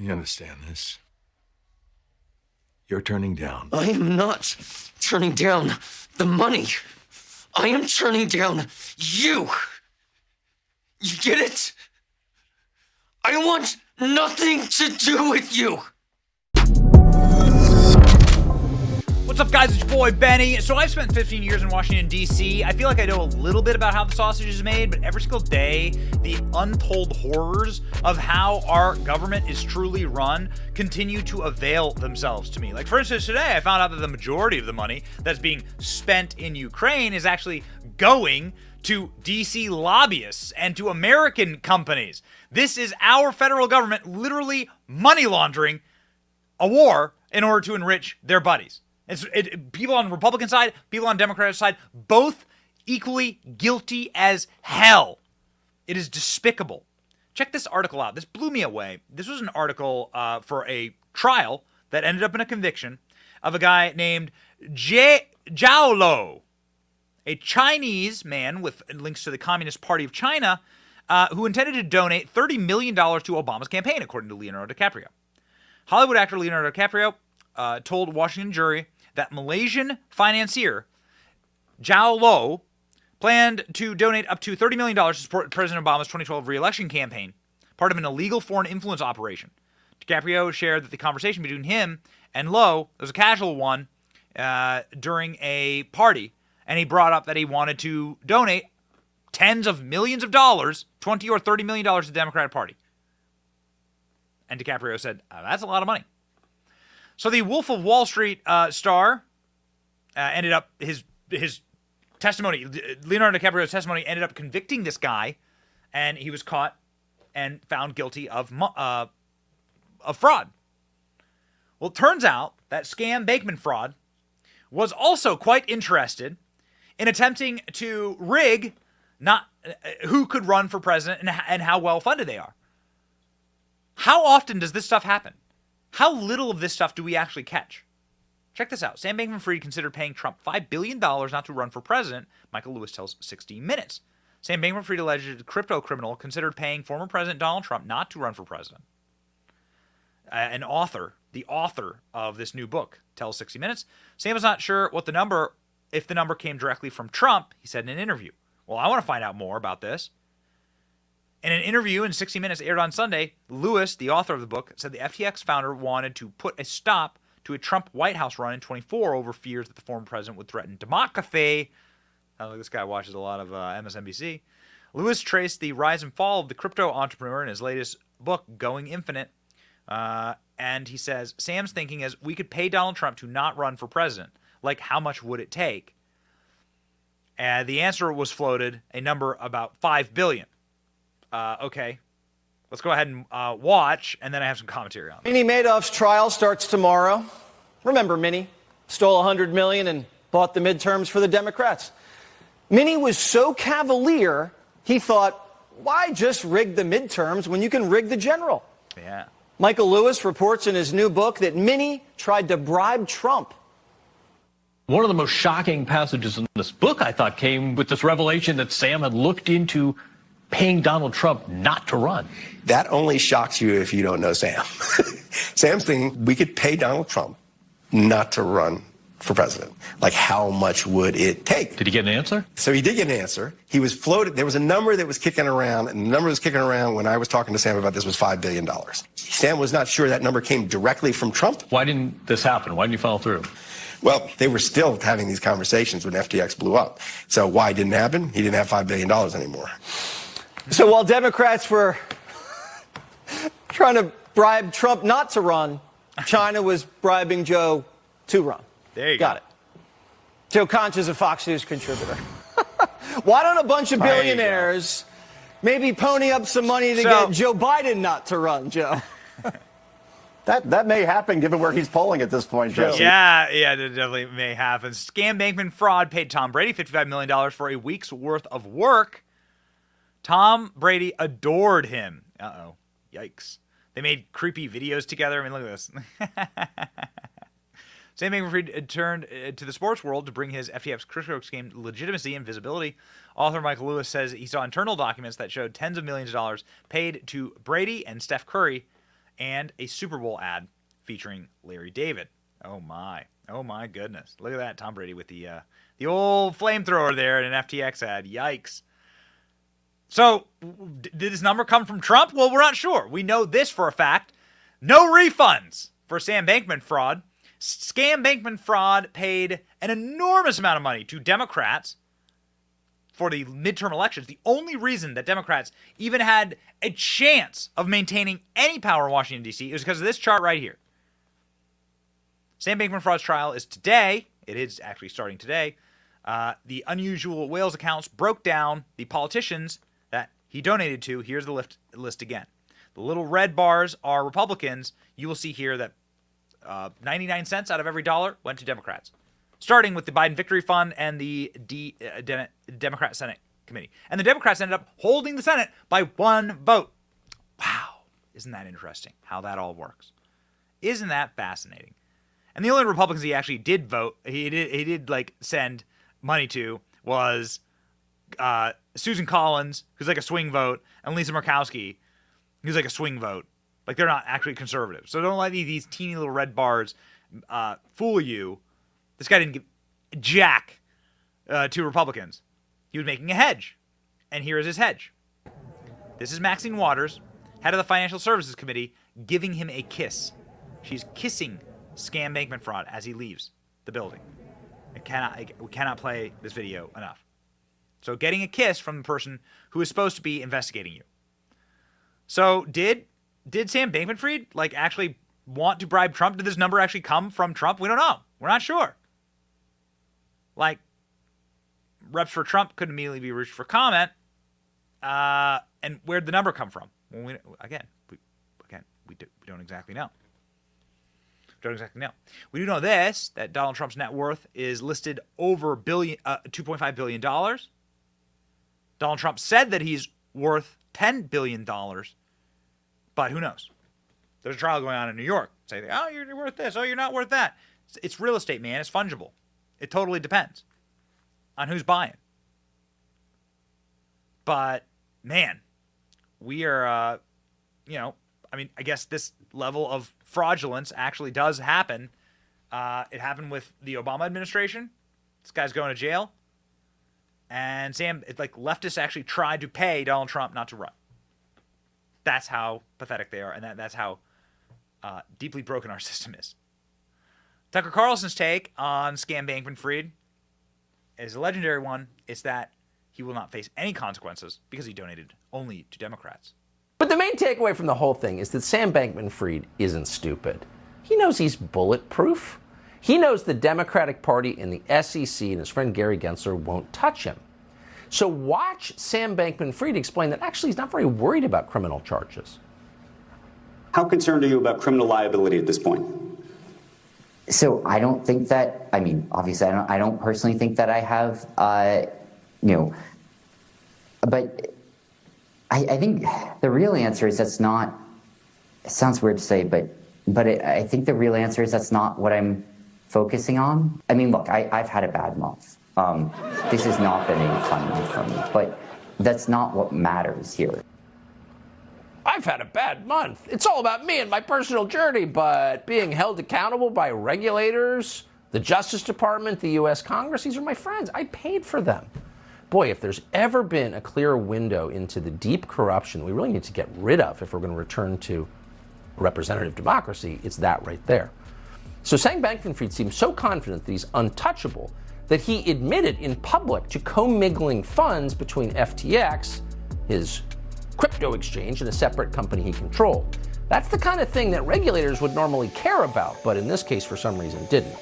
You understand this? You're turning down. I am not turning down the money. I am turning down you. You get it? I want nothing to do with you. What's up, guys? It's your boy, Benny. So I've spent 15 years in Washington, D.C. I feel like I know a little bit about how the sausage is made, but every single day, the untold horrors of how our government is truly run continue to avail themselves to me. Like, for instance, today, I found out that the majority of the money that's being spent in Ukraine is actually going to D.C. lobbyists and to American companies. This is our federal government literally money laundering a war in order to enrich their buddies. People on the Republican side, people on the Democratic side, both equally guilty as hell. It is despicable. Check this article out. This blew me away. This was an article for a trial that ended up in a conviction of a guy named Zhao Lo, a Chinese man with links to the Communist Party of China, who intended to donate $30 million to Obama's campaign, according to Leonardo DiCaprio. Hollywood actor Leonardo DiCaprio told a Washington jury that Malaysian financier Zhao Lo planned to donate up to $30 million to support President Obama's 2012 re-election campaign, part of an illegal foreign influence operation. DiCaprio shared that the conversation between him and Lo was a casual one during a party, and he brought up that he wanted to donate tens of millions of dollars, $20 or $30 million to the Democratic Party. And DiCaprio said, that's a lot of money. So the Wolf of Wall Street star ended up, his testimony, Leonardo DiCaprio's testimony ended up convicting this guy, and he was caught and found guilty of fraud. Well, it turns out that Sam BankmanFried was also quite interested in attempting to rig who could run for president and how well funded they are. How often does this stuff happen? How little of this stuff do we actually catch? Check this out. Sam Bankman-Fried considered paying Trump $5 billion not to run for president, Michael Lewis tells 60 Minutes. Sam Bankman-Fried, alleged crypto criminal, considered paying former President Donald Trump not to run for president. The author of this new book, tells 60 Minutes. Sam was not sure if the number came directly from Trump, he said in an interview. Well, I want to find out more about this. In an interview in 60 Minutes aired on Sunday, Lewis, the author of the book, said the FTX founder wanted to put a stop to a Trump White House run in 24 over fears that the former president would threaten democracy. Sounds like this guy watches a lot of MSNBC. Lewis traced the rise and fall of the crypto entrepreneur in his latest book, Going Infinite. And he says, Sam's thinking is, we could pay Donald Trump to not run for president. Like, how much would it take? And the answer was floated, a number about $5 billion. Okay, let's go ahead and watch, and then I have some commentary on it. Minnie Madoff's trial starts tomorrow. Remember Minnie? Stole $100 million and bought the midterms for the Democrats. Minnie was so cavalier, he thought, why just rig the midterms when you can rig the general? Yeah. Michael Lewis reports in his new book that Minnie tried to bribe Trump. One of the most shocking passages in this book, I thought, came with this revelation that Sam had looked into paying Donald Trump not to run. That only shocks you if you don't know Sam. Sam's thinking we could pay Donald Trump not to run for president. Like, how much would it take? Did he get an answer? So he did get an answer. He was floated. There was a number that was kicking around, and the number that was kicking around when I was talking to Sam about this was $5 billion. Sam was not sure that number came directly from Trump. Why didn't this happen? Why didn't you follow through? Well, they were still having these conversations when FTX blew up. So why it didn't happen? He didn't have $5 billion anymore. So while Democrats were trying to bribe Trump not to run, China was bribing Joe to run. There you Got it. Joe Conch is a Fox News contributor. Why don't a bunch of billionaires maybe pony up some money to get Joe Biden not to run, Joe? That may happen given where he's polling at this point, Joe. Yeah, it definitely may happen. Scam Bankman-Fried paid Tom Brady $55 million for a week's worth of work. Tom Brady adored him. Uh-oh. Yikes. They made creepy videos together. I mean, look at this. Sam Bankman-Fried turned to the sports world to bring his FTX crypto scheme legitimacy and visibility. Author Michael Lewis says he saw internal documents that showed tens of millions of dollars paid to Brady and Steph Curry and a Super Bowl ad featuring Larry David. Oh my goodness. Look at that, Tom Brady with the old flamethrower there in an FTX ad. Yikes. So, did this number come from Trump? Well, we're not sure. We know this for a fact. No refunds for Sam Bankman-Fried. Scam Bankman-Fried paid an enormous amount of money to Democrats for the midterm elections. The only reason that Democrats even had a chance of maintaining any power in Washington, D.C. is because of this chart right here. Sam Bankman-Fried's trial is today. It is actually starting today. The unusual Wales accounts broke down the politicians that he donated to. Here's the list again. The little red bars are Republicans. You will see here that 99 cents out of every dollar went to Democrats, starting with the Biden Victory Fund and the Democrat Senate Committee. And the Democrats ended up holding the Senate by 1 vote. Wow. Isn't that interesting how that all works? Isn't that fascinating? And the only Republicans he actually did vote, he did like send money to was Susan Collins, who's like a swing vote, and Lisa Murkowski, who's like a swing vote. Like, they're not actually conservative. So don't let these teeny little red bars fool you. This guy didn't give jack to Republicans. He was making a hedge. And here is his hedge. This is Maxine Waters, head of the Financial Services Committee, giving him a kiss. She's kissing Scam Bankman-Fried as he leaves the building. We cannot play this video enough. So getting a kiss from the person who is supposed to be investigating you. So did Sam Bankman-Fried like actually want to bribe Trump? Did this number actually come from Trump? We don't know. We're not sure. Like, reps for Trump couldn't immediately be reached for comment. And where'd the number come from? Well, we don't exactly know. We do know this, that Donald Trump's net worth is listed over $2.5 billion. Donald Trump said that he's worth $10 billion. But who knows? There's a trial going on in New York. Say, oh, you're worth this. Oh, you're not worth that. It's real estate, man. It's fungible. It totally depends on who's buying. But, man, we are, I guess this level of fraudulence actually does happen. It happened with the Obama administration. This guy's going to jail. And leftists actually tried to pay Donald Trump not to run. That's how pathetic they are, and that's how deeply broken our system is. Tucker Carlson's take on Scam Bankman-Fried is a legendary one. It's that he will not face any consequences because he donated only to Democrats. But the main takeaway from the whole thing is that Sam Bankman-Fried isn't stupid. He knows he's bulletproof. He knows the Democratic Party and the SEC and his friend Gary Gensler won't touch him. So watch Sam Bankman-Fried explain that actually he's not very worried about criminal charges. How concerned are you about criminal liability at this point? So I don't think that, obviously I don't personally think that I have, but I think the real answer is that's not, it sounds weird to say, but I think the real answer is that's not what I'm focusing on. Look, I've had a bad month. This has not been a fun month for me, but that's not what matters here. I've had a bad month. It's all about me and my personal journey, but being held accountable by regulators, the Justice Department, the U.S. Congress, these are my friends. I paid for them. Boy, if there's ever been a clear window into the deep corruption we really need to get rid of if we're going to return to representative democracy, it's that right there. So Sam Bankman-Fried seems so confident that he's untouchable that he admitted in public to commingling funds between FTX, his crypto exchange, and a separate company he controlled. That's the kind of thing that regulators would normally care about, but in this case, for some reason, didn't.